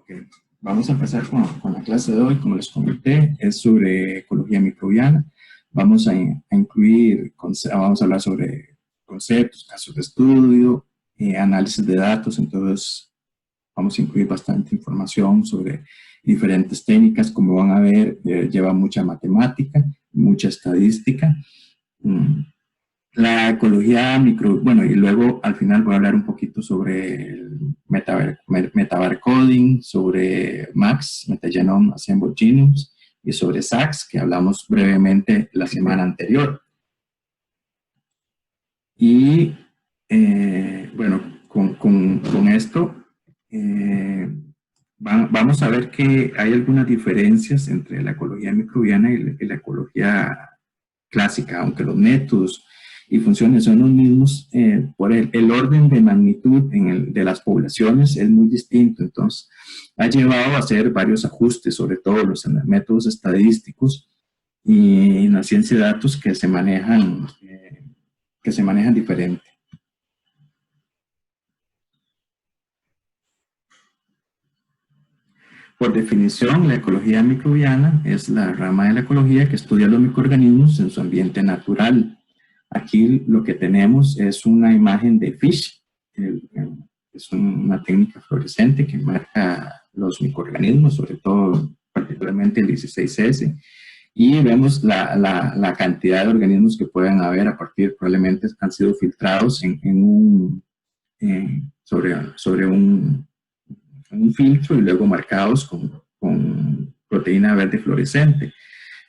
Ok, vamos a empezar con la clase de hoy. Como les comenté, es sobre ecología microbiana. Vamos a incluir, vamos a hablar sobre conceptos, casos de estudio, análisis de datos. Entonces, vamos a incluir bastante información sobre diferentes técnicas. Como van a ver, lleva mucha matemática, mucha estadística. La ecología bueno, y luego al final voy a hablar un poquito sobre el metabarcoding, sobre MAX, Metagenome Assembled Genomes, y sobre SAX, que hablamos brevemente la semana anterior. Y bueno, con esto vamos a ver que hay algunas diferencias entre la ecología microbiana y la ecología clásica, aunque los métodos y funciones son los mismos, por el orden de magnitud de las poblaciones es muy distinto. Entonces, ha llevado a hacer varios ajustes, sobre todo los métodos estadísticos y en la ciencia de datos que se manejan diferente. Por definición, la ecología microbiana es la rama de la ecología que estudia los microorganismos en su ambiente natural. Aquí lo que tenemos es una imagen de FISH, es una técnica fluorescente que marca los microorganismos, sobre todo particularmente el 16S, y vemos la cantidad de organismos que pueden haber a partir, probablemente han sido filtrados sobre un filtro y luego marcados con proteína verde fluorescente.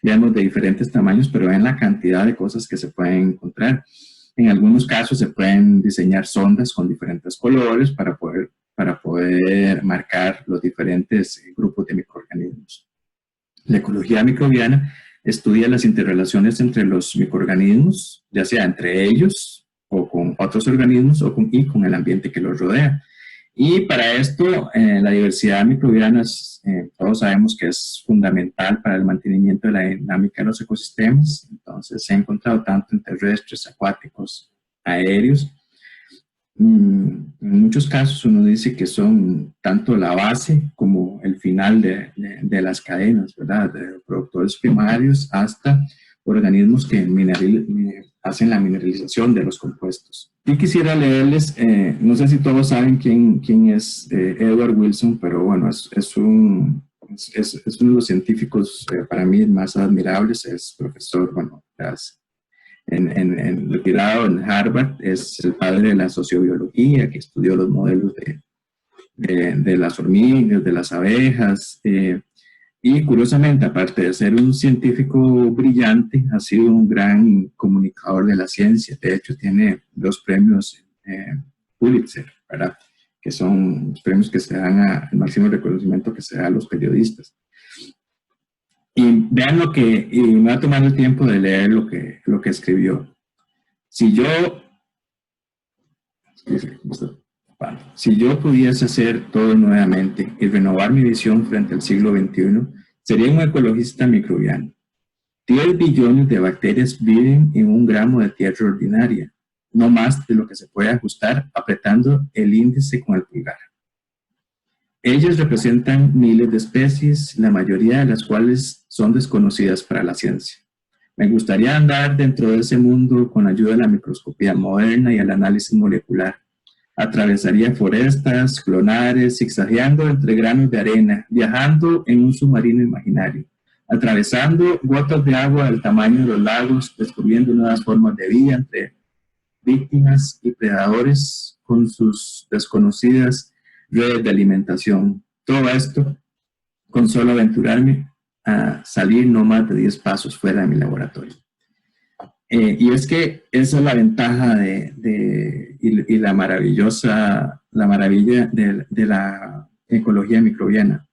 Vemos de diferentes tamaños, pero ven la cantidad de cosas que se pueden encontrar. En algunos casos se pueden diseñar sondas con diferentes colores para poder marcar los diferentes grupos de microorganismos. La ecología microbiana estudia las interrelaciones entre los microorganismos, ya sea entre ellos o con otros organismos y con el ambiente que los rodea. Y para esto, la diversidad microbiana, todos sabemos que es fundamental para el mantenimiento de la dinámica de los ecosistemas. Entonces, se ha encontrado tanto en terrestres, acuáticos, aéreos. En muchos casos uno dice que son tanto la base como el final de las cadenas, ¿verdad? De productores primarios hasta organismos que hacen la mineralización de los compuestos. Y quisiera leerles, no sé si todos saben quién es Edward Wilson, pero bueno, es uno de los científicos para mí más admirables. Es profesor, bueno, retirado en Harvard, es el padre de la sociobiología, que estudió los modelos de las hormigas, de las abejas, y curiosamente, aparte de ser un científico brillante, ha sido un gran comunicador de la ciencia. De hecho, tiene 2 premios Pulitzer, ¿verdad? Que son los premios que se dan el máximo reconocimiento que se da a los periodistas. Y vean y me voy a tomar el tiempo de leer lo que escribió. Si yo pudiese hacer todo nuevamente y renovar mi visión frente al siglo XXI, sería un ecologista microbiano. 10 billones de bacterias viven en 1 gramo de tierra ordinaria, no más de lo que se puede ajustar apretando el índice con el pulgar. Ellas representan miles de especies, la mayoría de las cuales son desconocidas para la ciencia. Me gustaría andar dentro de ese mundo con ayuda de la microscopía moderna y el análisis molecular. Atravesaría forestas, clonares, zigzagueando entre granos de arena, viajando en un submarino imaginario, atravesando gotas de agua del tamaño de los lagos, descubriendo nuevas formas de vida entre víctimas y predadores con sus desconocidas redes de alimentación. Todo esto con solo aventurarme a salir no más de 10 pasos fuera de mi laboratorio. Y es que esa es la ventaja y la maravilla de la ecología microbiana.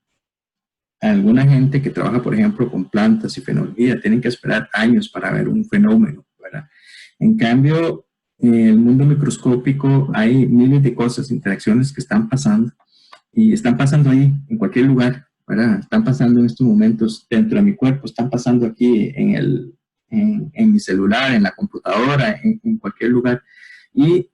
Alguna gente que trabaja, por ejemplo, con plantas y fenología, tienen que esperar años para ver un fenómeno, ¿verdad? En cambio, en el mundo microscópico hay miles de cosas, interacciones que están pasando, y están pasando ahí, en cualquier lugar, ¿verdad? Están pasando en estos momentos dentro de mi cuerpo, están pasando aquí en mi celular, en la computadora, en cualquier lugar. Y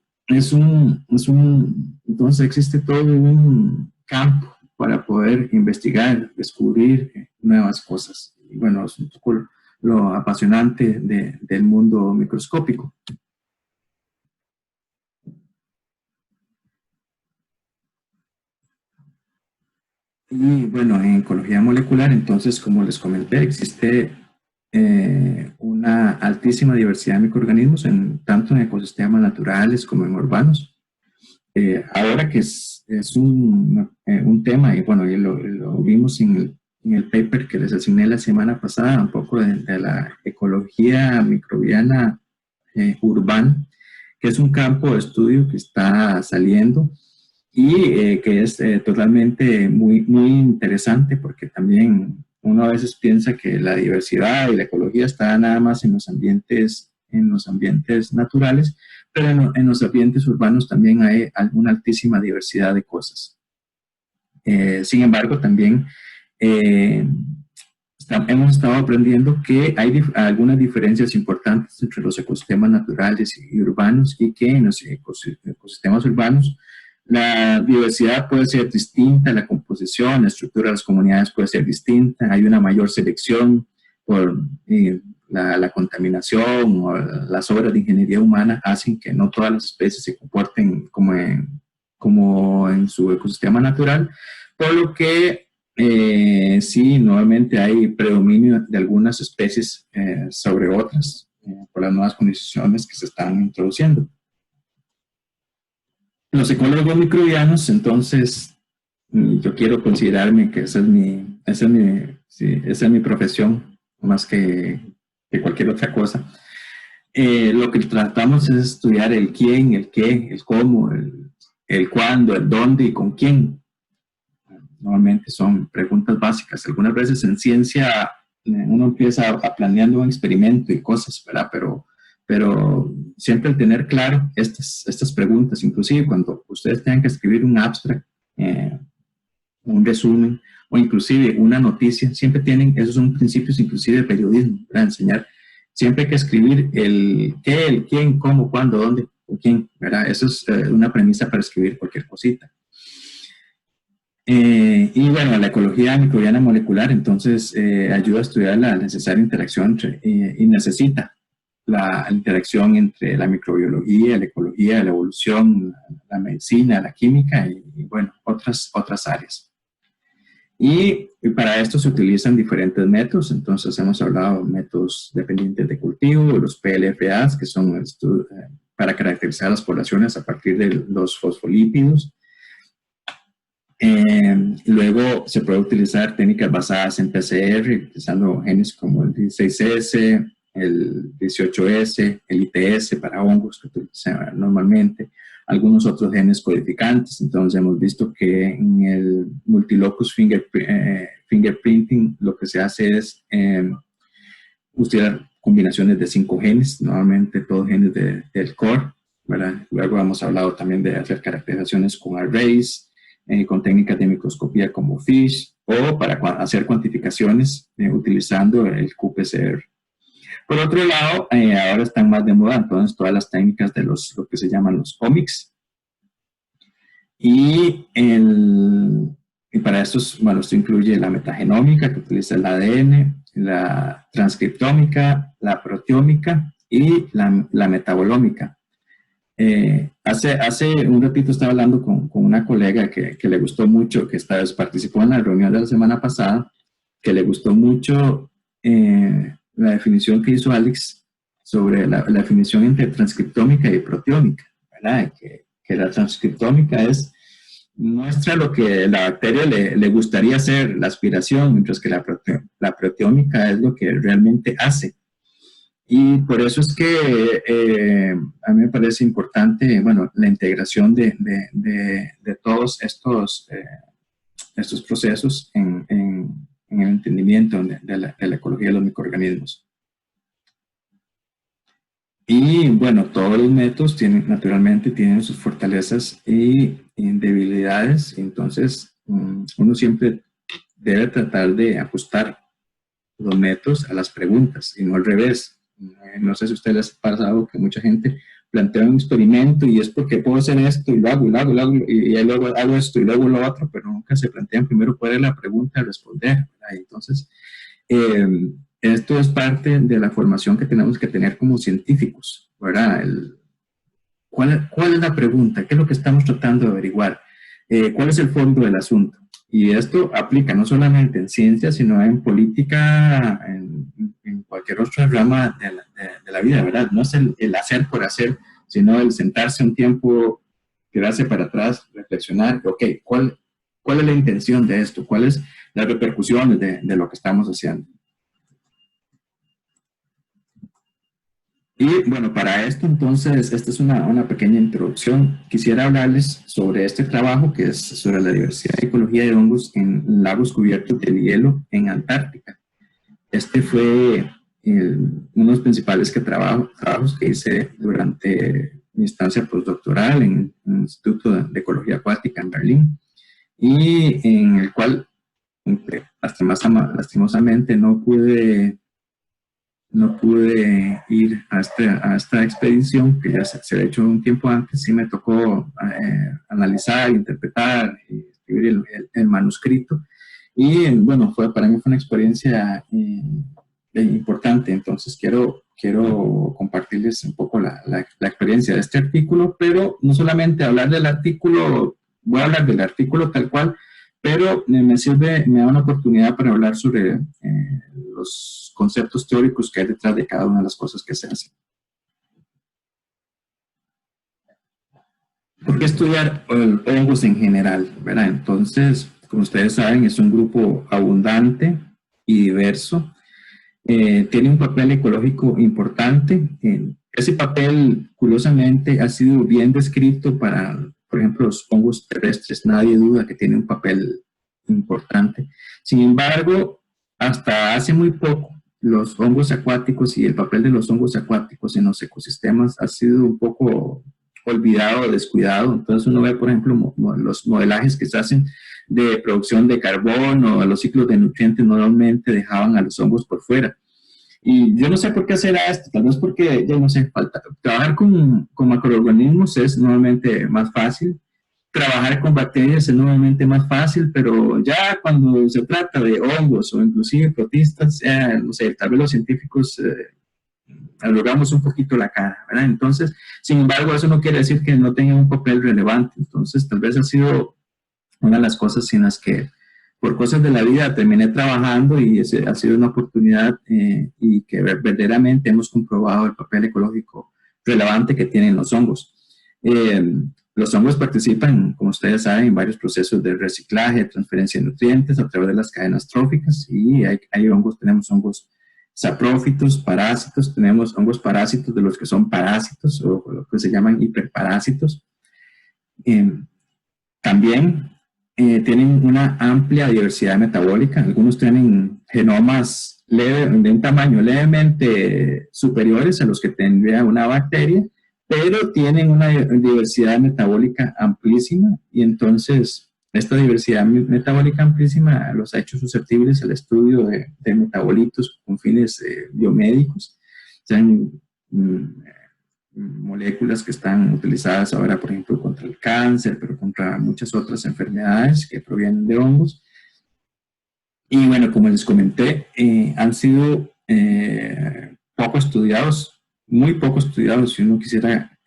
entonces existe todo un campo para poder investigar, descubrir nuevas cosas. Y bueno, es un poco lo apasionante del mundo microscópico. Y bueno, en ecología molecular, entonces, como les comenté, existe una altísima diversidad de microorganismos, tanto en ecosistemas naturales como en urbanos. Ahora que es un tema, y bueno, y lo vimos en el paper que les asigné la semana pasada, un poco de la ecología microbiana urbana, que es un campo de estudio que está saliendo y que es totalmente muy interesante, porque también uno a veces piensa que la diversidad y la ecología está nada más en los ambientes naturales, pero en los ambientes urbanos también hay una altísima diversidad de cosas. Sin embargo, también hemos estado aprendiendo que hay algunas diferencias importantes entre los ecosistemas naturales y urbanos, y que en los ecosistemas urbanos la diversidad puede ser distinta, la composición, la estructura de las comunidades puede ser distinta, hay una mayor selección por la contaminación o las obras de ingeniería humana hacen que no todas las especies se comporten como en su ecosistema natural, por lo que sí, nuevamente hay predominio de algunas especies sobre otras por las nuevas condiciones que se están introduciendo. Los ecólogos microbianos, entonces, yo quiero considerarme que esa es mi profesión, más que cualquier otra cosa. Lo que tratamos es estudiar el quién, el qué, el cómo, el cuándo, el dónde y con quién. Normalmente son preguntas básicas. Algunas veces en ciencia uno empieza planeando un experimento y cosas, ¿verdad? Pero siempre el tener claro estas preguntas, inclusive cuando ustedes tengan que escribir un abstract, un resumen o inclusive una noticia, siempre esos son principios inclusive de periodismo, para enseñar. Siempre hay que escribir el qué, el quién, cómo, cuándo, dónde, o quién, ¿verdad? Eso es una premisa para escribir cualquier cosita. Y bueno, la ecología microbiana molecular entonces ayuda a estudiar la necesaria interacción y necesita la interacción entre la microbiología, la ecología, la evolución, la medicina, la química y bueno, otras áreas. Y para esto se utilizan diferentes métodos. Entonces hemos hablado de métodos dependientes de cultivo, los PLFAs, que son para caracterizar las poblaciones a partir de los fosfolípidos. Luego se puede utilizar técnicas basadas en PCR, utilizando genes como el 16S, el 18S, el ITS para hongos que utilizan normalmente, algunos otros genes codificantes. Entonces hemos visto que en el multilocus fingerprinting lo que se hace es utilizar combinaciones de 5 genes, normalmente todos genes del core, ¿verdad? Luego hemos hablado también de hacer caracterizaciones con arrays, con técnicas de microscopía como FISH, o para hacer cuantificaciones utilizando el qPCR. Por otro lado, ahora están más de moda entonces todas las técnicas de lo que se llaman los omics. Y para estos, bueno, esto incluye la metagenómica, que utiliza el ADN, la transcriptómica, la proteómica y la metabolómica. Hace un ratito estaba hablando con una colega que le gustó mucho, que participó en la reunión de la semana pasada, que le gustó mucho la definición que hizo Alex sobre la definición entre transcriptómica y proteómica, ¿verdad? Que la transcriptómica muestra lo que la bacteria le gustaría hacer, la aspiración, mientras que la proteómica es lo que realmente hace. Y por eso es que a mí me parece importante, bueno, la integración de todos estos procesos en el entendimiento de la ecología de los microorganismos. Y bueno, todos los métodos naturalmente tienen sus fortalezas y debilidades, entonces uno siempre debe tratar de ajustar los métodos a las preguntas y no al revés. No sé si a ustedes les ha pasado que mucha gente plantea un experimento y es porque puedo hacer esto y lo hago y luego hago esto y luego lo otro, pero nunca se plantean primero cuál es la pregunta a responder, ¿verdad? Entonces, esto es parte de la formación que tenemos que tener como científicos, ¿verdad? ¿Cuál es la pregunta? ¿Qué es lo que estamos tratando de averiguar? ¿Cuál es el fondo del asunto? Y esto aplica no solamente en ciencia, sino en política, en cualquier otra rama de la vida, ¿verdad? No es el hacer por hacer, sino el sentarse un tiempo, quedarse para atrás, reflexionar, ok, ¿cuál es la intención de esto? ¿Cuáles las repercusiones de lo que estamos haciendo? Y bueno, para esto entonces, esta es una pequeña introducción. Quisiera hablarles sobre este trabajo que es sobre la diversidad y ecología de hongos en lagos cubiertos de hielo en Antártica. Este fue uno de los principales trabajos que hice durante mi estancia postdoctoral en el Instituto de Ecología Acuática en Berlín, y en el cual lastimosamente no pude ir a esta expedición, que ya se ha hecho un tiempo antes. Sí me tocó analizar, interpretar y escribir el manuscrito. Y bueno, para mí fue una experiencia importante. Entonces quiero compartirles un poco la experiencia de este artículo, pero no solamente hablar del artículo, voy a hablar del artículo tal cual, pero me da una oportunidad para hablar sobre los conceptos teóricos que hay detrás de cada una de las cosas que se hacen. ¿Por qué estudiar hongos en general, ¿verdad? Entonces, como ustedes saben, es un grupo abundante y diverso. Tiene un papel ecológico importante. Ese papel, curiosamente, ha sido bien descrito para, por ejemplo, los hongos terrestres. Nadie duda que tiene un papel importante. Sin embargo, hasta hace muy poco, los hongos acuáticos y el papel de los hongos acuáticos en los ecosistemas ha sido un poco olvidado o descuidado. Entonces uno ve, por ejemplo, los modelajes que se hacen de producción de carbono, los ciclos de nutrientes normalmente dejaban a los hongos por fuera. Y yo no sé por qué será esto, tal vez porque, ya no sé, trabajar con macroorganismos es normalmente más fácil, trabajar con bacterias es normalmente más fácil, pero ya cuando se trata de hongos o inclusive protistas, no sé, tal vez los científicos arrugamos un poquito la cara, ¿verdad? Entonces, sin embargo, eso no quiere decir que no tenga un papel relevante. Entonces, tal vez ha sido una de las cosas en las que, por cosas de la vida, terminé trabajando, y ha sido una oportunidad y que verdaderamente hemos comprobado el papel ecológico relevante que tienen los hongos. Los hongos participan, como ustedes saben, en varios procesos de reciclaje, transferencia de nutrientes a través de las cadenas tróficas, y tenemos hongos saprófitos, parásitos, tenemos hongos parásitos de los que son parásitos o lo que se llaman hiperparásitos. También tienen una amplia diversidad metabólica. Algunos tienen genomas de un tamaño levemente superiores a los que tendría una bacteria, pero tienen una diversidad metabólica amplísima, y entonces esta diversidad metabólica amplísima los ha hecho susceptibles al estudio de metabolitos con fines biomédicos. Sean moléculas que están utilizadas ahora, por ejemplo, contra el cáncer, pero contra muchas otras enfermedades que provienen de hongos. Y bueno, como les comenté, han sido poco estudiados, muy poco estudiados, si uno quisiera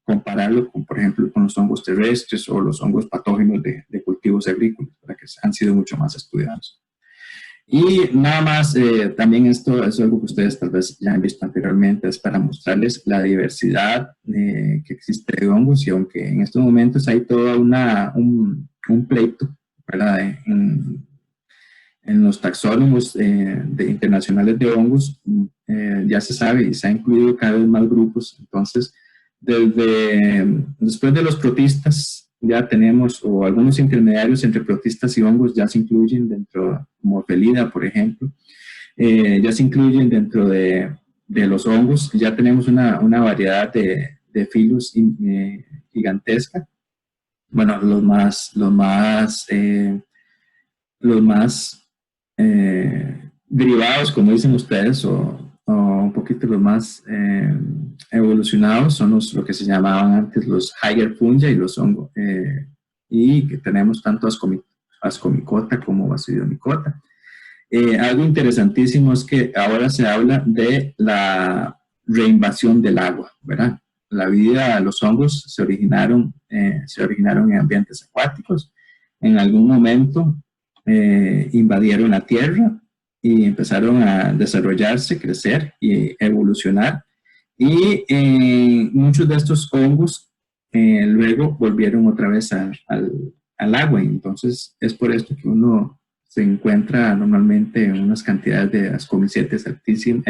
compararlo con, por ejemplo, con los hongos terrestres o los hongos patógenos de cultivos agrícolas, para que han sido mucho más estudiados. Y nada más, también esto es algo que ustedes tal vez ya han visto anteriormente, es para mostrarles la diversidad que existe de hongos, y aunque en estos momentos hay todo un pleito, ¿verdad? En los taxónomos internacionales de hongos, ya se sabe y se ha incluido cada vez más grupos. Entonces, después de los protistas, ya tenemos, o algunos intermediarios entre protistas y hongos ya se incluyen dentro, como Felida, por ejemplo, ya se incluyen dentro de los hongos. Ya tenemos una variedad de filos gigantesca. Bueno, los más derivados, como dicen ustedes, o un poquito los más evolucionados son lo que se llamaban antes los higher fungi y los hongos, y que tenemos tanto ascomicota como basidiomicota. Algo interesantísimo es que ahora se habla de la reinvasión del agua, ¿verdad? La vida, los hongos se originaron en ambientes acuáticos. En algún momento invadieron la tierra y empezaron a desarrollarse, crecer y evolucionar. Y muchos de estos hongos luego volvieron otra vez al agua. Entonces es por esto que uno se encuentra normalmente en unas cantidades de ascomycetes altísimas,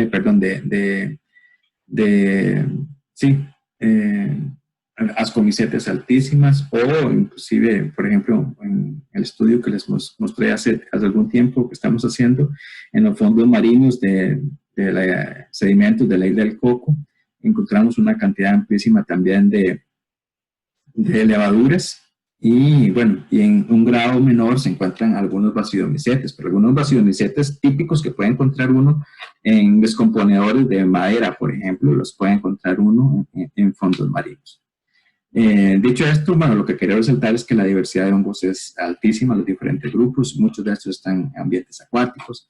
sí, ascomycetes altísimas, o inclusive, por ejemplo, en el estudio que les mostré hace algún tiempo que estamos haciendo en los fondos marinos de sedimentos de la isla del Coco, encontramos una cantidad amplísima también de levaduras. Y bueno, y en un grado menor se encuentran algunos basidiomycetes, pero algunos basidiomycetes típicos que puede encontrar uno en descomponedores de madera, por ejemplo, los puede encontrar uno en fondos marinos. Dicho esto, bueno, lo que quería resaltar es que la diversidad de hongos es altísima, los diferentes grupos, muchos de estos están en ambientes acuáticos.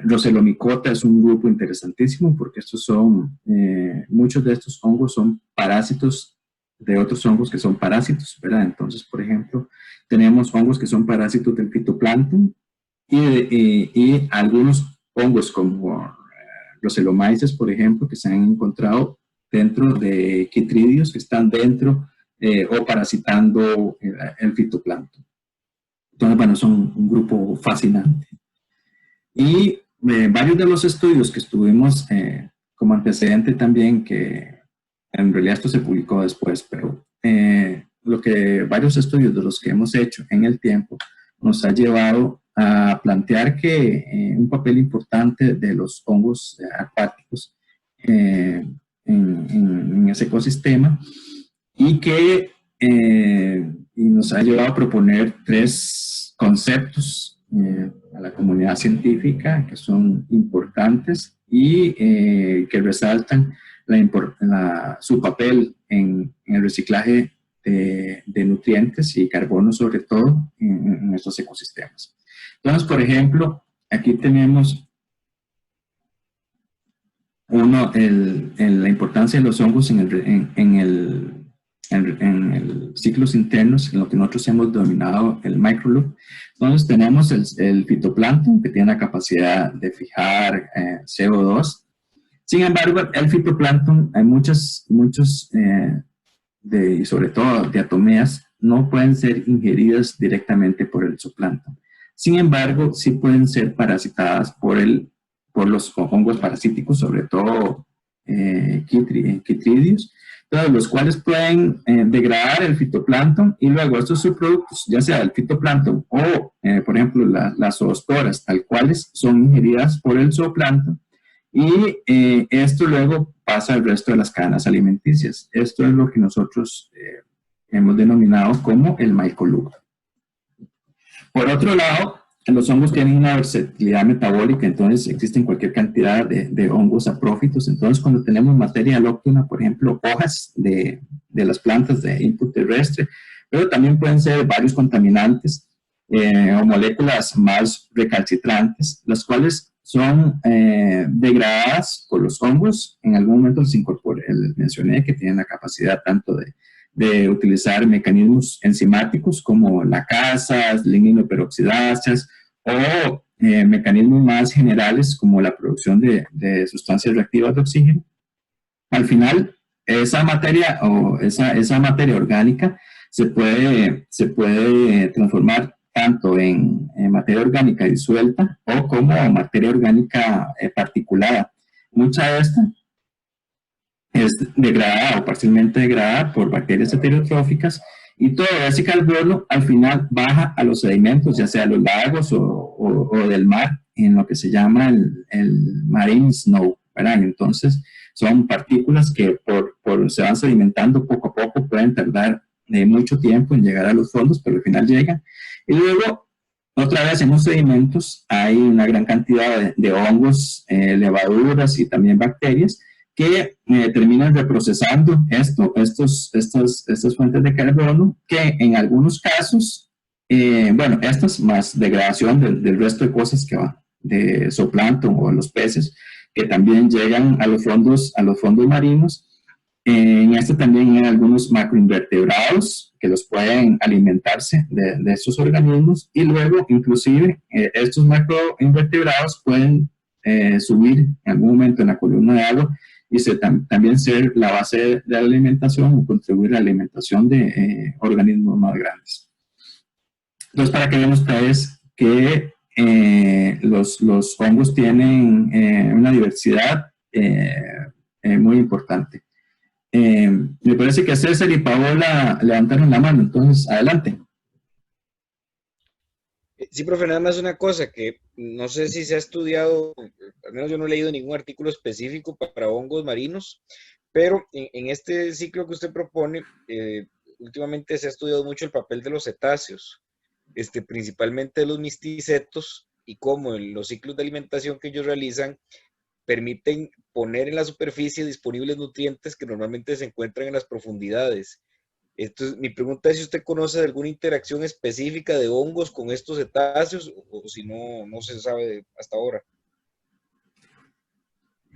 Roselomicota es un grupo interesantísimo porque muchos de estos hongos son parásitos de otros hongos que son parásitos, ¿verdad? Entonces, por ejemplo, tenemos hongos que son parásitos del fitoplancton y algunos hongos como Roselomyces, por ejemplo, que se han encontrado dentro de Chytridios que están dentro o parasitando el fitoplancton. Entonces, bueno, son un grupo fascinante. Y varios de los estudios que estuvimos como antecedente también, que en realidad esto se publicó después, pero varios estudios de los que hemos hecho en el tiempo nos ha llevado a plantear que un papel importante de los hongos acuáticos en ese ecosistema y nos ha llevado a proponer 3 conceptos a la comunidad científica que son importantes y que resaltan su papel en el reciclaje de nutrientes y carbono, sobre todo en estos ecosistemas. Entonces, por ejemplo, aquí tenemos la importancia de los hongos en ciclos internos, en lo que nosotros hemos denominado el microloop. Entonces tenemos el fitoplancton, que tiene la capacidad de fijar CO2. Sin embargo, el fitoplancton, hay muchos y sobre todo diatomeas, no pueden ser ingeridas directamente por el zooplancton. Sin embargo, sí pueden ser parasitadas por los hongos parasíticos, sobre todo Chytridios, los cuales pueden degradar el fitoplancton y luego estos subproductos, ya sea el fitoplancton o, por ejemplo, las zoosporas, tal cuales son ingeridas por el zooplancton, y esto luego pasa al resto de las cadenas alimenticias. Esto es lo que nosotros hemos denominado como el microloop. Por otro lado, los hongos tienen una versatilidad metabólica, entonces existen cualquier cantidad de hongos saprófitos. Entonces, cuando tenemos materia alóctona, por ejemplo, hojas de las plantas de input terrestre, pero también pueden ser varios contaminantes o moléculas más recalcitrantes, las cuales son degradadas por los hongos. En algún momento les mencioné que tienen la capacidad tanto de utilizar mecanismos enzimáticos como lacasas, ligninoperoxidasas o mecanismos más generales como la producción de sustancias reactivas de oxígeno. Al final, esa materia orgánica se puede transformar tanto en materia orgánica disuelta o como materia orgánica particulada. Mucha de esta es degradada o parcialmente degradada por bacterias heterotróficas, y todo ese carbono al final baja a los sedimentos, ya sea los lagos o del mar, en lo que se llama el marine snow, ¿verdad? Entonces son partículas que se van sedimentando poco a poco, pueden tardar mucho tiempo en llegar a los fondos, pero al final llegan. Y luego, otra vez en los sedimentos hay una gran cantidad de hongos, levaduras y también bacterias que terminan reprocesando estas fuentes de carbono, que en algunos casos Bueno, esto es más degradación del resto de cosas que va, de zooplancton o los peces, que también llegan a los fondos marinos. En este también hay algunos macroinvertebrados que los pueden alimentarse de estos organismos y luego inclusive estos macroinvertebrados pueden subir en algún momento en la columna de agua y también ser la base de la alimentación o contribuir a la alimentación de organismos más grandes. Entonces, para que vean ustedes que los hongos tienen una diversidad muy importante. Me parece que César y Paola levantaron la mano, entonces adelante. Sí, profe, nada más una cosa que no sé si se ha estudiado, al menos yo no he leído ningún artículo específico para hongos marinos, pero en este ciclo que usted propone, últimamente se ha estudiado mucho el papel de los cetáceos, principalmente de los misticetos y cómo en los ciclos de alimentación que ellos realizan permiten poner en la superficie disponibles nutrientes que normalmente se encuentran en las profundidades. Entonces, mi pregunta es si usted conoce de alguna interacción específica de hongos con estos cetáceos o si no, no se sabe hasta ahora.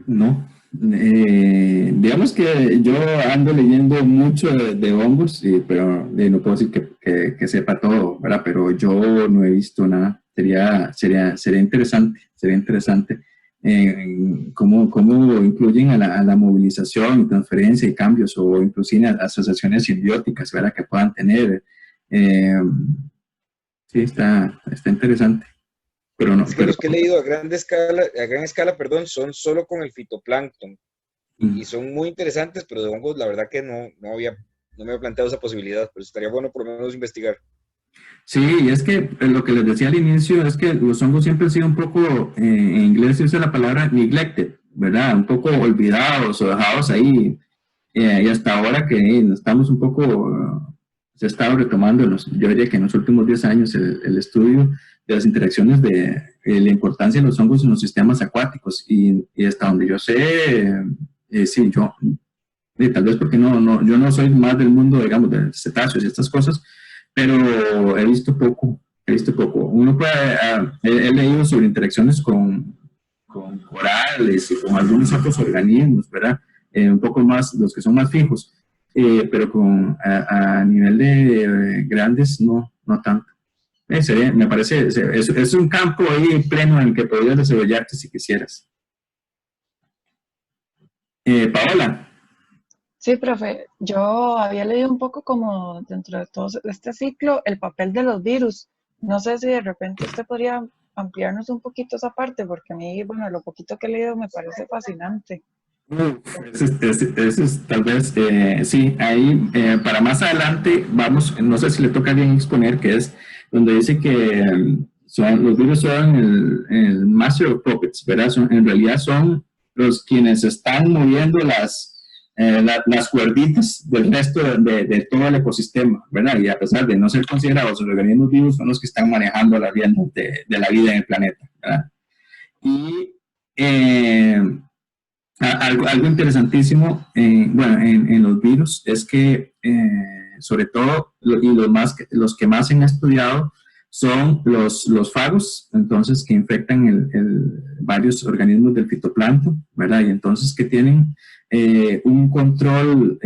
No, digamos que yo ando leyendo mucho de hongos, pero no puedo decir que sepa todo, ¿verdad? Pero yo no he visto nada. Sería interesante cómo influyen a la movilización y transferencia y cambios o inclusive asociaciones simbióticas, ¿verdad? Que puedan tener. Sí, está interesante. Pero no, Es que los que he leído a gran escala, perdón, son solo con el fitoplancton y son muy interesantes, pero de hongos la verdad que no me había planteado esa posibilidad, pero estaría bueno por lo menos investigar. Sí, y es que lo que les decía al inicio es que los hongos siempre han sido un poco, en inglés se usa la palabra neglected, ¿verdad? Un poco olvidados o dejados ahí, y hasta ahora que estamos un poco, se ha estado retomando, yo diría que en los últimos 10 años, el estudio de las interacciones de la importancia de los hongos en los sistemas acuáticos, y hasta donde yo sé, sí, tal vez porque yo no soy más del mundo, digamos, de cetáceos y estas cosas, pero he visto poco. Uno puede, he leído sobre interacciones con corales y con algunos otros organismos, ¿verdad? Un poco más, los que son más fijos, pero a nivel de grandes no tanto. Me parece, es un campo ahí pleno en el que podrías desarrollarte si quisieras. Paola. Sí, profe, yo había leído un poco como dentro de todo este ciclo el papel de los virus. No sé si de repente usted podría ampliarnos un poquito esa parte, porque a mí, bueno, lo poquito que he leído me parece fascinante. Eso es tal vez, sí, ahí para más adelante vamos, no sé si le toca bien exponer, que es donde dice que los virus son el Master of Puppets, ¿verdad? En realidad son los quienes están moviendo las cuerditas del resto de todo el ecosistema, ¿verdad? Y a pesar de no ser considerados los organismos vivos, son los que están manejando las riendas de la vida en el planeta, ¿verdad? Y algo interesantísimo, bueno, en los virus es que, sobre todo, los que más se han estudiado son los fagos, entonces, que infectan varios organismos del fitoplancton, ¿verdad? Y entonces que tienen un control,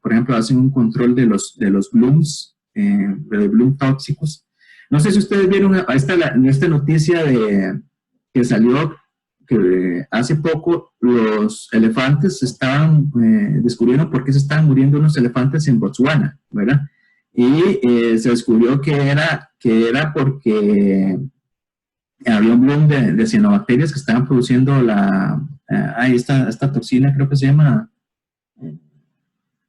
por ejemplo, hacen un control de los blooms, de los bloom tóxicos. No sé si ustedes vieron esta noticia que salió que hace poco los elefantes descubrieron por qué se estaban muriendo unos elefantes en Botswana, ¿verdad? Y se descubrió que era porque había un bloom de cianobacterias que estaban produciendo esta toxina, creo que se llama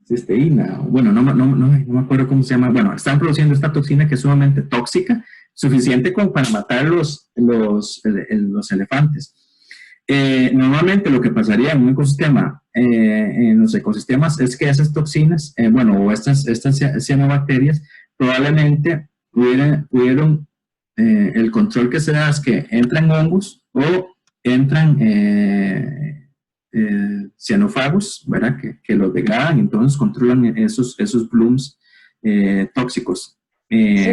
cisteína, bueno, no me acuerdo cómo se llama, bueno, estaban produciendo esta toxina que es sumamente tóxica, suficiente como para matar los elefantes. Normalmente lo que pasaría en un ecosistema, en los ecosistemas, es que esas toxinas, o estas cianobacterias, probablemente pudieron el control que se da es que entran hongos o entran cianófagos, ¿verdad? Que los degradan y entonces controlan esos blooms tóxicos. Sí,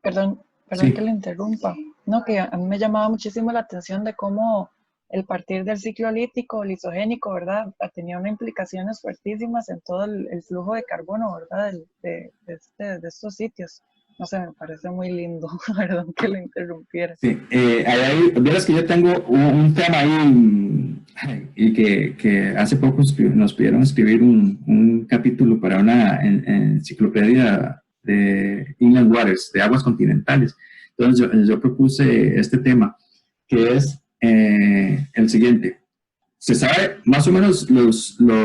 Perdón Sí. que le interrumpa. No, que a mí me llamaba muchísimo la atención de cómo el partir del ciclo lítico, lisogénico, ¿verdad? Tenía unas implicaciones fuertísimas en todo el flujo de carbono, ¿verdad? De estos sitios. No sé, me parece muy lindo, perdón que lo interrumpiera. Sí, verás que yo tengo un tema ahí y que hace poco nos pidieron escribir un capítulo para una enciclopedia de Inland Waters, de aguas continentales. Entonces yo propuse este tema, que es el siguiente. Se sabe, más o menos,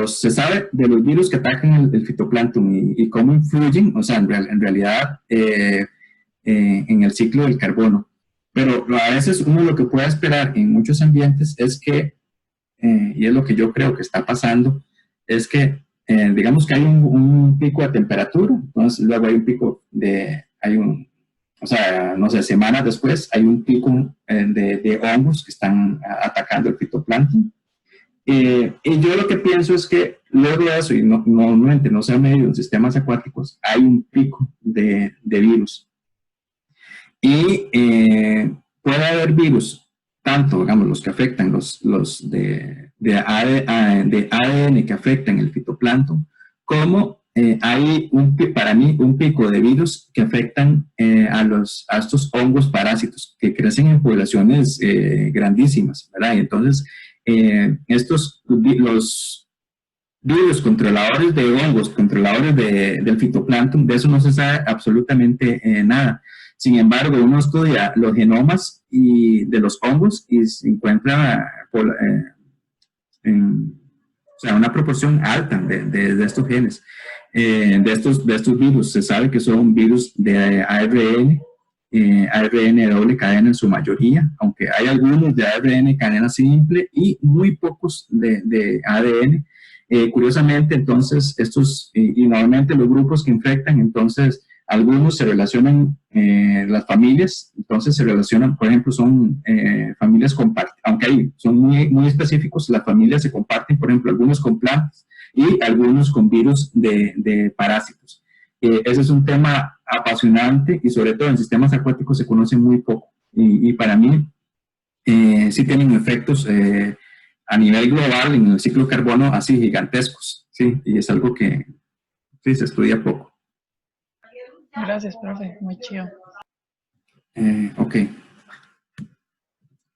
se sabe de los virus que atacan el fitoplancton y cómo influyen, o sea, en realidad, en el ciclo del carbono. Pero a veces uno lo que puede esperar en muchos ambientes es que, y es lo que yo creo que está pasando, es que, digamos que hay un pico de temperatura, entonces luego hay un pico o sea, no sé, semanas después hay un pico de hongos que están atacando el fitoplancton. Y yo lo que pienso es que luego de eso, y normalmente no se ha medido en sistemas acuáticos, hay un pico de virus. Y puede haber virus, tanto, digamos, los que afectan los de ADN que afectan el fitoplancton, como hay para mí un pico de virus que afectan a estos hongos parásitos que crecen en poblaciones grandísimas, ¿verdad? Y entonces, los virus controladores de hongos, controladores del fitoplancton, de eso no se sabe absolutamente nada. Sin embargo, uno estudia los genomas de los hongos y se encuentra o sea, una proporción alta de estos genes, de estos virus. Se sabe que son virus de ARN, ARN de doble cadena en su mayoría, aunque hay algunos de ARN cadena simple y muy pocos de ADN. Curiosamente, entonces, y normalmente los grupos que infectan, entonces, algunos se relacionan, las familias, entonces se relacionan, por ejemplo, son familias compartidas, aunque ahí son muy específicos, las familias se comparten, por ejemplo, algunos con plantas y algunos con virus de parásitos. Ese es un tema apasionante y sobre todo en sistemas acuáticos se conoce muy poco. Y para mí sí tienen efectos a nivel global en el ciclo de carbono así gigantescos, ¿sí? Y es algo que sí se estudia poco. Gracias, profe, muy chido. Ok.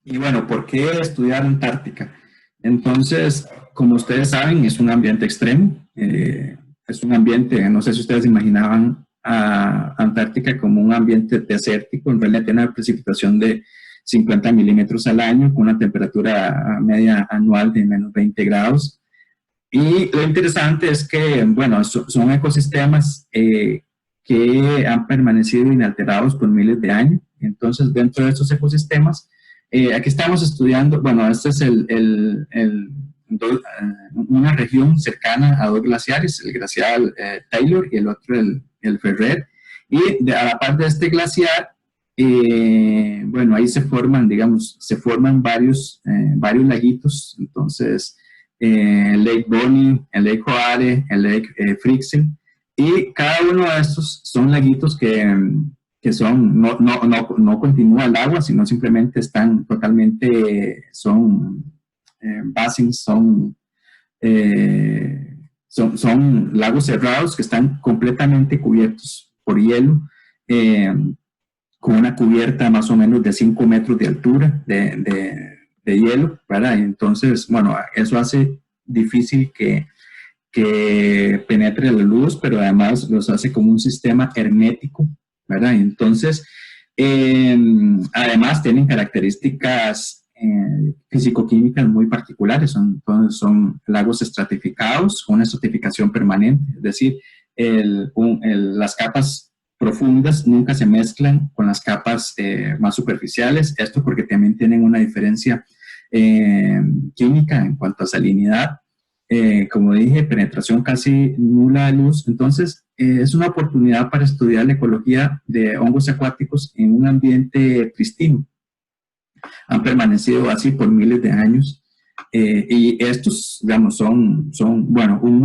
Y bueno, ¿por qué estudiar Antártica? Entonces, como ustedes saben, es un ambiente extremo. Es un ambiente, no sé si ustedes imaginaban a Antártica como un ambiente desértico. En realidad tiene una precipitación de 50 milímetros al año, con una temperatura media anual de menos 20 grados. Y lo interesante es que, bueno, son ecosistemas que han permanecido inalterados por miles de años. Entonces, dentro de estos ecosistemas, aquí estamos estudiando, bueno, esta es una región cercana a dos glaciares, el glaciar Taylor y el otro el Ferrer. Y a la par de este glaciar, bueno, ahí se forman, digamos, varios laguitos. Entonces, el Lake Bonny, el Lake Hoare, el Lake Frixen, y cada uno de estos son laguitos que son, no continúa el agua, sino simplemente están totalmente, son basins, son lagos cerrados que están completamente cubiertos por hielo, con una cubierta más o menos de 5 metros de altura de hielo, ¿verdad? Entonces, bueno, eso hace difícil que penetre la luz, pero además los hace como un sistema hermético, ¿verdad? Entonces, además tienen características físico-químicas muy particulares, son lagos estratificados con una estratificación permanente, es decir, las capas profundas nunca se mezclan con las capas más superficiales, esto porque también tienen una diferencia química en cuanto a salinidad, como dije, penetración casi nula de luz. Entonces es una oportunidad para estudiar la ecología de hongos acuáticos en un ambiente pristino. Han permanecido así por miles de años, y estos, digamos, son bueno, un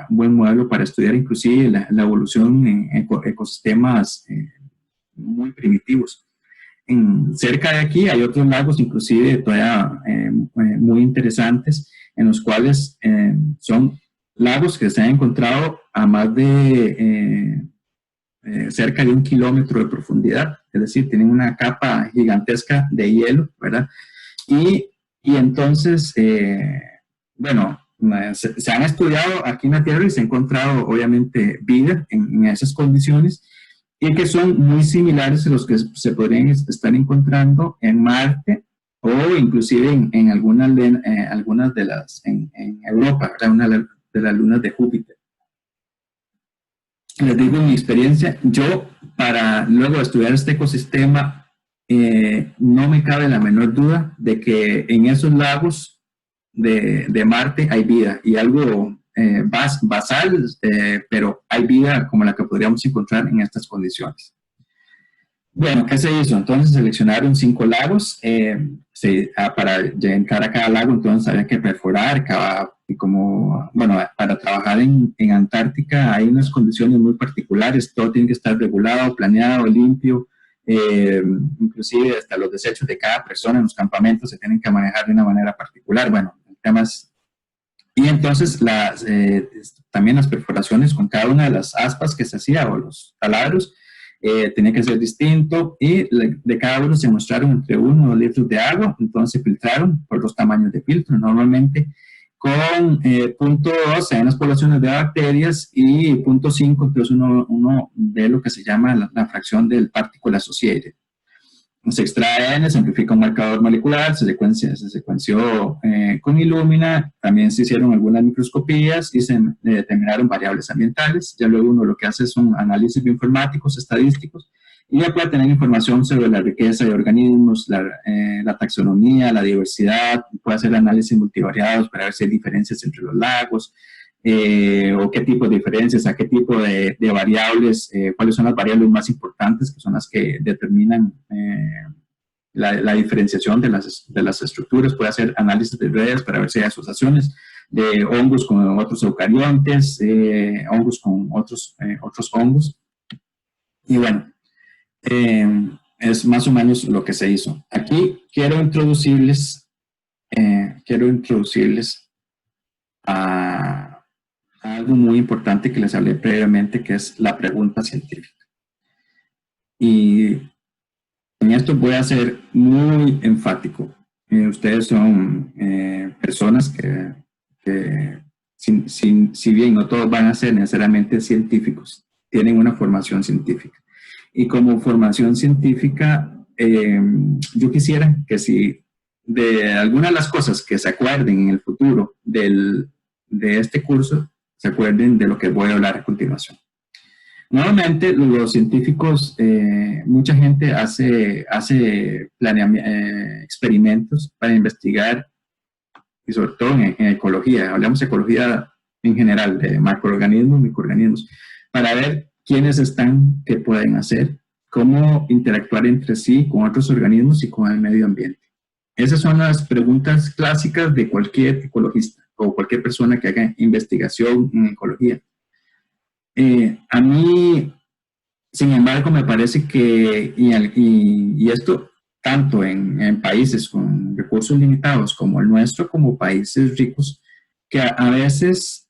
buen modelo para estudiar inclusive la evolución en ecosistemas muy primitivos. Cerca de aquí hay otros lagos, inclusive todavía muy interesantes, en los cuales son lagos que se han encontrado a más de cerca de 1 kilómetro de profundidad, es decir, tienen una capa gigantesca de hielo, ¿verdad? Y entonces, bueno, se han estudiado aquí en la Tierra y se ha encontrado, obviamente, vida en esas condiciones, y que son muy similares a los que se podrían estar encontrando en Marte o inclusive en algunas de las, en Europa, ¿verdad? Una de las lunas de Júpiter. Les digo mi experiencia, yo para luego estudiar este ecosistema, no me cabe la menor duda de que en esos lagos de Marte hay vida y algo basal, pero hay vida como la que podríamos encontrar en estas condiciones. Bueno, ¿qué se hizo? Entonces seleccionaron 5 lagos. Para entrar a cada lago, entonces había que perforar, y como, bueno, para trabajar en Antártica hay unas condiciones muy particulares, todo tiene que estar regulado, planeado, limpio, inclusive hasta los desechos de cada persona en los campamentos se tienen que manejar de una manera particular. Bueno, temas. Y entonces también las perforaciones con cada una de las aspas que se hacía o los taladros tenía que ser distinto, y de cada uno se mostraron entre 1 o 2 litros de agua, entonces se filtraron por 2 tamaños de filtro, normalmente con 0.2 se ven las poblaciones de bacterias y 0.5 entonces uno ve lo que se llama la fracción del particle associated. Se extrae ADN, se amplifica un marcador molecular, se secuenció con Illumina, también se hicieron algunas microscopías y se determinaron variables ambientales. Ya luego uno lo que hace son análisis bioinformáticos, estadísticos, y ya puede tener información sobre la riqueza de organismos, la taxonomía, la diversidad, puede hacer análisis multivariados para ver si hay diferencias entre los lagos, o qué tipo de diferencias, a qué tipo de variables, cuáles son las variables más importantes, que son las que determinan la diferenciación de las estructuras. Puede hacer análisis de redes para ver si hay asociaciones de hongos con otros eucariontes, hongos con otros hongos. Y bueno, es más o menos lo que se hizo. Aquí quiero introducirles a algo muy importante que les hablé previamente, que es la pregunta científica. Y en esto voy a ser muy enfático. Ustedes son personas que si bien no todos van a ser necesariamente científicos, tienen una formación científica. Y como formación científica, yo quisiera que si de alguna de las cosas que se acuerden en el futuro de este curso, se acuerden de lo que voy a hablar a continuación. Normalmente los científicos, mucha gente hace experimentos para investigar, y sobre todo en ecología, hablamos de ecología en general, de macroorganismos, microorganismos, para ver quiénes están, qué pueden hacer, cómo interactuar entre sí con otros organismos y con el medio ambiente. Esas son las preguntas clásicas de cualquier ecologista o cualquier persona que haga investigación en ecología. A mí, sin embargo, me parece que, y esto tanto en países con recursos limitados como el nuestro, como países ricos, que a veces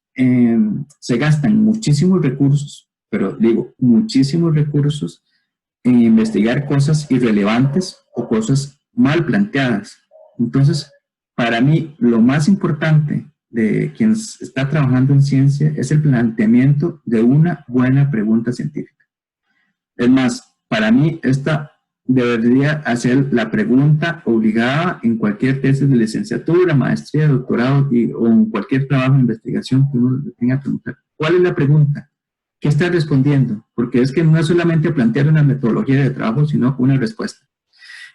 se gastan muchísimos recursos, pero digo, muchísimos recursos en investigar cosas irrelevantes o cosas mal planteadas. Entonces, para mí, lo más importante de quien está trabajando en ciencia es el planteamiento de una buena pregunta científica. Es más, para mí esta debería hacer la pregunta obligada en cualquier tesis de licenciatura, maestría, doctorado o en cualquier trabajo de investigación que uno tenga que preguntar. ¿Cuál es la pregunta? ¿Qué está respondiendo? Porque es que no es solamente plantear una metodología de trabajo, sino una respuesta.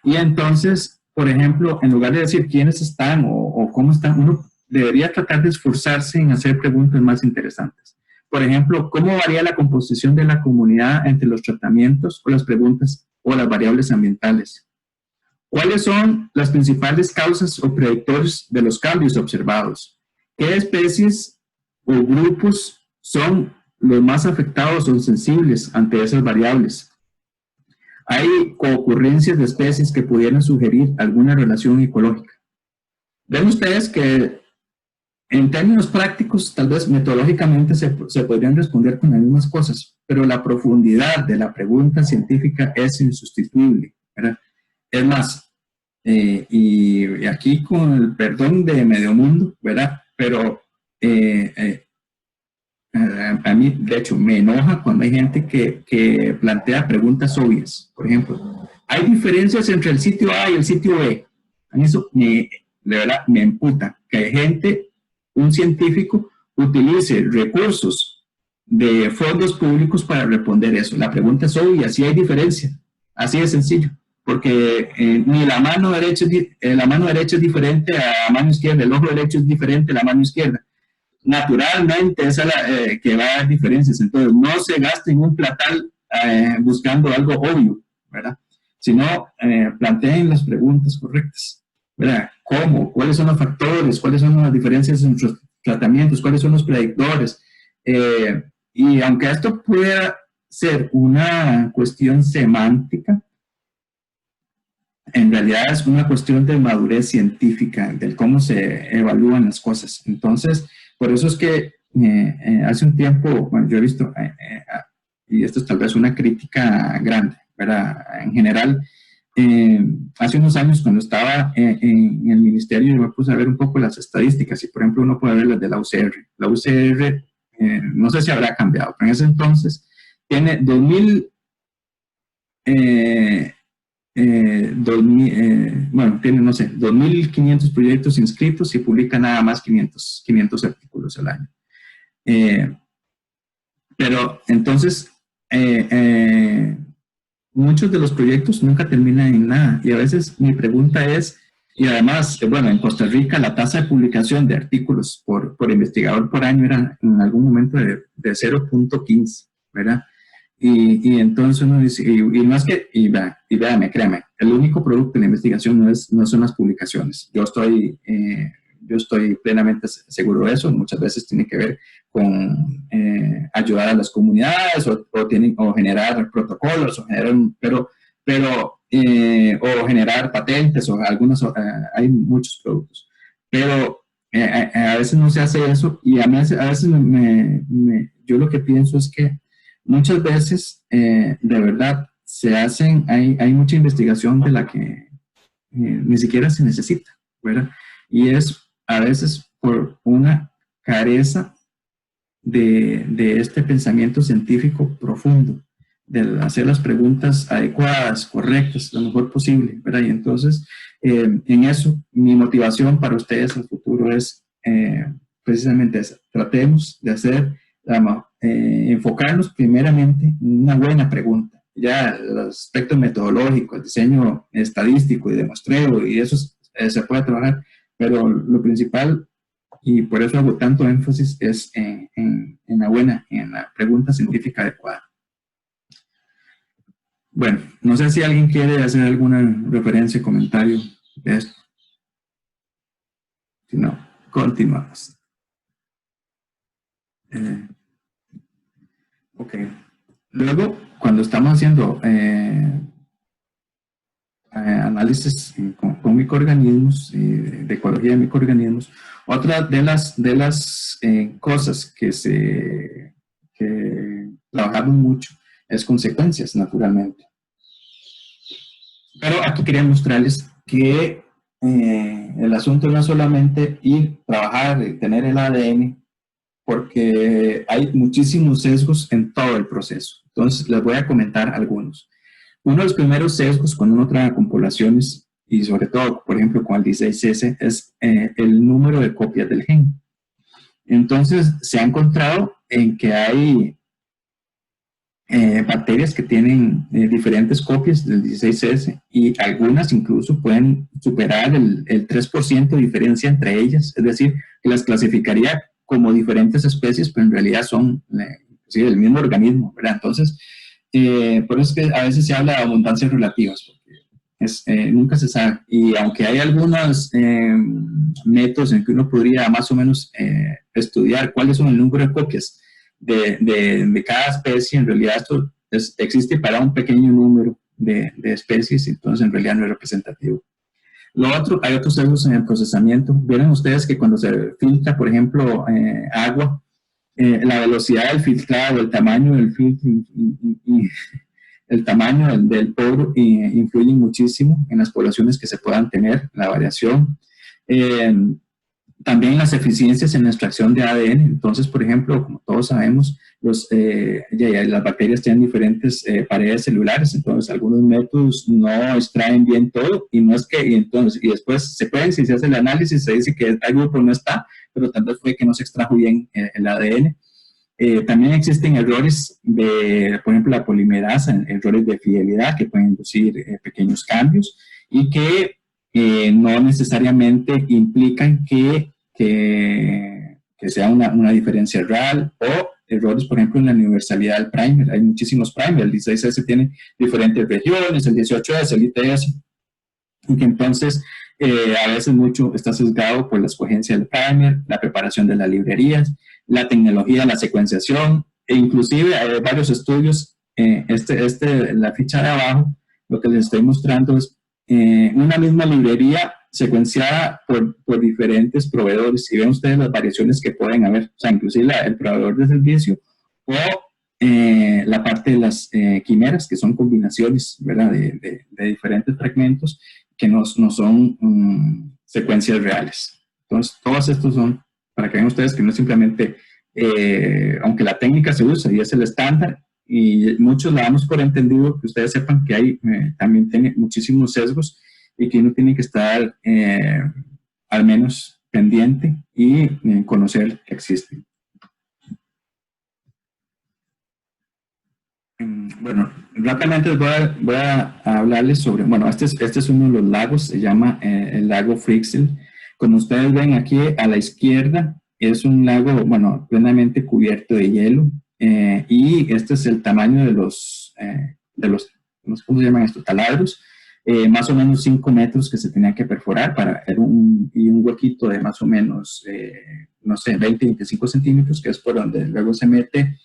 Y entonces, por ejemplo, en lugar de decir quiénes están o cómo están, uno debería tratar de esforzarse en hacer preguntas más interesantes. Por ejemplo, ¿cómo varía la composición de la comunidad entre los tratamientos o las preguntas o las variables ambientales? ¿Cuáles son las principales causas o predictores de los cambios observados? ¿Qué especies o grupos son los más afectados o sensibles ante esas variables? hay coocurrencias de especies que pudieran sugerir alguna relación ecológica. Ven ustedes que en términos prácticos, tal vez metodológicamente se podrían responder con las mismas cosas, pero la profundidad de la pregunta científica es insustituible, ¿verdad? Es más, y aquí con el perdón de medio mundo, ¿verdad? Pero a mí, de hecho, me enoja cuando hay gente que plantea preguntas obvias. Por ejemplo, ¿hay diferencias entre el sitio A y el sitio B? A mí eso de verdad me emputa, que hay gente, un científico, utilice recursos de fondos públicos para responder eso. La pregunta es obvia, sí hay diferencia, así de sencillo, porque ni la mano derecha es diferente a la mano izquierda, el ojo derecho es diferente a la mano izquierda. Naturalmente esa que va a haber diferencias, entonces no se gasta en un platal buscando algo obvio, ¿verdad? Sino planteen las preguntas correctas, ¿verdad? ¿Cómo? ¿Cuáles son los factores? ¿Cuáles son las diferencias entre los tratamientos? ¿Cuáles son los predictores? Y aunque esto pueda ser una cuestión semántica, en realidad es una cuestión de madurez científica, del cómo se evalúan las cosas. Entonces, por eso es que hace un tiempo, bueno, yo he visto, y esto es tal vez una crítica grande, ¿verdad? En general, hace unos años cuando estaba en el ministerio, yo me puse a ver un poco las estadísticas y, por ejemplo, uno puede ver las de la UCR. La UCR, no sé si habrá cambiado, pero en ese entonces tiene 2000... bueno, tiene, no sé, 2.500 proyectos inscritos y publica nada más 500 artículos al año. Pero entonces, muchos de los proyectos nunca terminan en nada. Y a veces mi pregunta es, y además, bueno, en Costa Rica la tasa de publicación de artículos por investigador por año era en algún momento de 0.15, ¿verdad? Y entonces uno dice, y no es que, y véame, créame, el único producto de la investigación no son las publicaciones. Yo estoy plenamente seguro de eso. Muchas veces tiene que ver con ayudar a las comunidades o generar protocolos, o generar patentes, o algunos, hay muchos productos. Pero a veces no se hace eso, y a veces yo lo que pienso es que muchas veces, de verdad, hay mucha investigación de la que ni siquiera se necesita, ¿verdad? Y es a veces por una careza de este pensamiento científico profundo, de hacer las preguntas adecuadas, correctas, lo mejor posible, ¿verdad? Y entonces, en eso, mi motivación para ustedes al futuro es precisamente esa. Tratemos de hacer enfocarnos primeramente en una buena pregunta. Ya el aspecto metodológico, el diseño estadístico y de muestreo, y eso se puede trabajar, pero lo principal, y por eso hago tanto énfasis, es en la pregunta científica adecuada. Bueno, no sé si alguien quiere hacer alguna referencia o comentario de esto. Si no, continuamos. Ok. Luego, cuando estamos haciendo análisis con microorganismos, de ecología de microorganismos, otra de las cosas que trabajamos mucho es consecuencias, naturalmente. Pero aquí quería mostrarles que el asunto no es solamente trabajar, tener el ADN, porque hay muchísimos sesgos en todo el proceso. Entonces, les voy a comentar algunos. Uno de los primeros sesgos cuando uno trabaja con poblaciones, y sobre todo, por ejemplo, con el 16S, es el número de copias del gen. Entonces, se ha encontrado en que hay bacterias que tienen diferentes copias del 16S, y algunas incluso pueden superar el 3% de diferencia entre ellas, es decir, que las clasificaría como diferentes especies, pero en realidad son el mismo organismo, ¿verdad? Entonces, por eso es que a veces se habla de abundancias relativas, porque nunca se sabe. Y aunque hay algunos métodos en que uno podría más o menos estudiar cuáles son el número de copias de cada especie, en realidad esto existe para un pequeño número de especies, entonces en realidad no es representativo. Lo otro, hay otros sesgos en el procesamiento. Vieron ustedes que cuando se filtra, por ejemplo, agua, la velocidad del filtrado, el tamaño del filtro y el tamaño del poro influyen muchísimo en las poblaciones que se puedan tener, la variación. También las eficiencias en la extracción de ADN. Entonces, por ejemplo, como todos sabemos, las bacterias tienen diferentes paredes celulares, entonces algunos métodos no extraen bien todo y no es que, y después se pueden, si se hace el análisis, se dice que tal grupo no está, pero tal vez fue que no se extrajo bien el ADN. También existen errores de, por ejemplo, la polimerasa, errores de fidelidad que pueden inducir pequeños cambios y que no necesariamente implican que sea una diferencia real, o errores, por ejemplo, en la universalidad del primer. Hay muchísimos primers, el 16S tiene diferentes regiones, el 18S, el ITS, y que entonces a veces mucho está sesgado por la escogencia del primer, la preparación de las librerías, la tecnología, la secuenciación, e inclusive hay varios estudios, la ficha de abajo, lo que les estoy mostrando es una misma librería secuenciada por diferentes proveedores, y ven ustedes las variaciones que pueden haber, o sea, inclusive el proveedor de servicio o la parte de las quimeras, que son combinaciones, ¿verdad?, de diferentes fragmentos que no son secuencias reales. Entonces, todos estos son, para que vean ustedes que no es simplemente, aunque la técnica se usa y es el estándar, y muchos la damos por entendido, que ustedes sepan que hay también tiene muchísimos sesgos y que uno tiene que estar al menos pendiente y conocer que existen. Bueno, rápidamente voy a hablarles sobre, bueno, este es uno de los lagos, se llama el lago Fryxell. Como ustedes ven aquí a la izquierda, es un lago, bueno, plenamente cubierto de hielo, y este es el tamaño de los ¿cómo se llaman estos? Taladros, más o menos 5 metros que se tenía que perforar para un huequito de más o menos, no sé, 20-25 centímetros, que es por donde luego se mete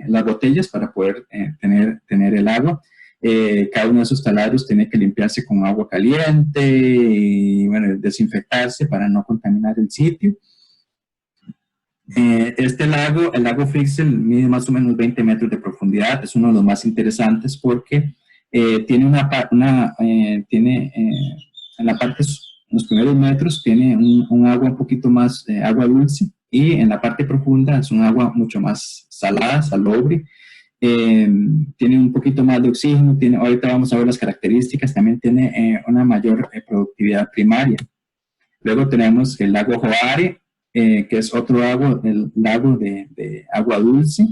las botellas para poder tener el agua. Cada uno de esos taladros tiene que limpiarse con agua caliente y, bueno, desinfectarse para no contaminar el sitio. Este lago, el lago Fryxell, mide más o menos 20 metros de profundidad. Es uno de los más interesantes porque tiene en la parte, en los primeros metros, tiene un agua un poquito más, agua dulce, y en la parte profunda es un agua mucho más salada, salobre. Tiene un poquito más de oxígeno, ahorita vamos a ver las características, también tiene una mayor productividad primaria. Luego tenemos el lago Joare, que es otro lago, el lago de agua dulce.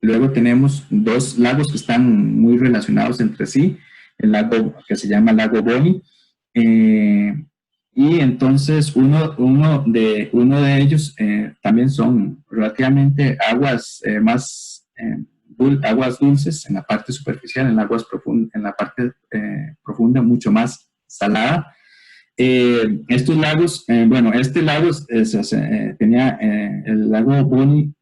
Luego tenemos dos lagos que están muy relacionados entre sí, el lago que se llama lago Boni, y entonces uno de ellos también son relativamente aguas aguas dulces en la parte superficial, en la parte profunda mucho más salada. Estos lagos, bueno, este lago tenía el lago Boni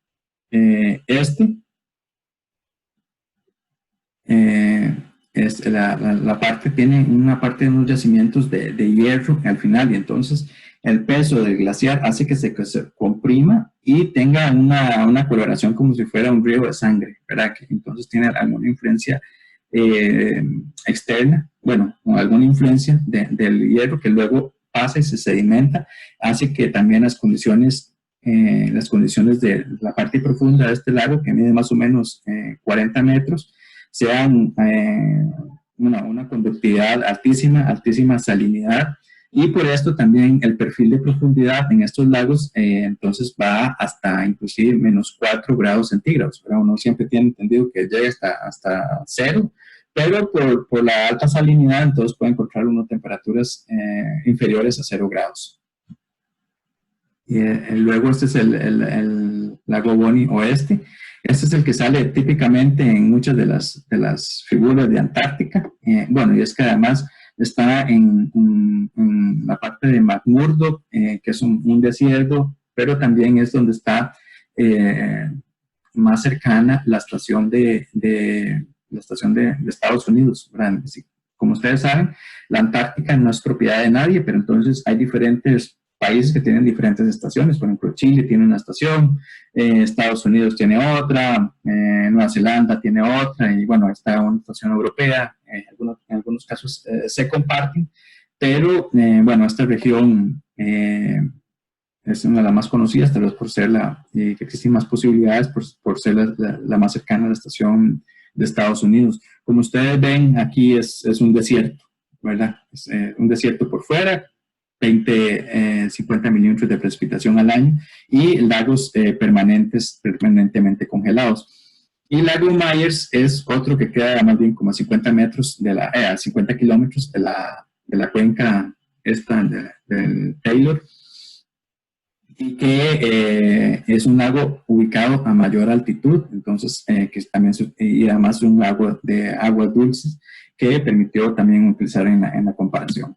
la parte tiene una parte de unos yacimientos de hierro al final, y entonces el peso del glaciar hace que se comprima y tenga una coloración como si fuera un río de sangre, ¿verdad? Que entonces tiene alguna influencia externa, bueno, con alguna influencia del hierro que luego pasa y se sedimenta, hace que también las condiciones de la parte profunda de este lago, que mide más o menos 40 metros, sean una conductividad altísima, altísima salinidad, y por esto también el perfil de profundidad en estos lagos entonces va hasta inclusive menos 4 grados centígrados, pero uno siempre tiene entendido que llega hasta 0, pero por la alta salinidad entonces puede encontrar unas temperaturas inferiores a 0 grados. Y luego este es el lago Boni Oeste. Este es el que sale típicamente en muchas de las figuras de Antártica. Bueno, y es que además está en la parte de McMurdo, que es un desierto, pero también es donde está más cercana la estación de Estados Unidos, ¿verdad? Como ustedes saben, la Antártica no es propiedad de nadie, pero entonces hay diferentes países que tienen diferentes estaciones. Por ejemplo, Chile tiene una estación, Estados Unidos tiene otra, Nueva Zelanda tiene otra, y bueno, está una estación europea. En algunos casos se comparten, pero bueno, esta región es una de las más conocidas, tal vez por ser que existen más posibilidades, por ser la más cercana a la estación de Estados Unidos. Como ustedes ven, aquí es un desierto, ¿verdad? Es un desierto por fuera, 50 milímetros de precipitación al año, y lagos permanentemente congelados. Y el lago Myers es otro que queda más bien como a 50 metros a 50 kilómetros de la cuenca esta del Taylor, y que es un lago ubicado a mayor altitud, entonces que también y además un lago de aguas dulces que permitió también utilizar en la comparación.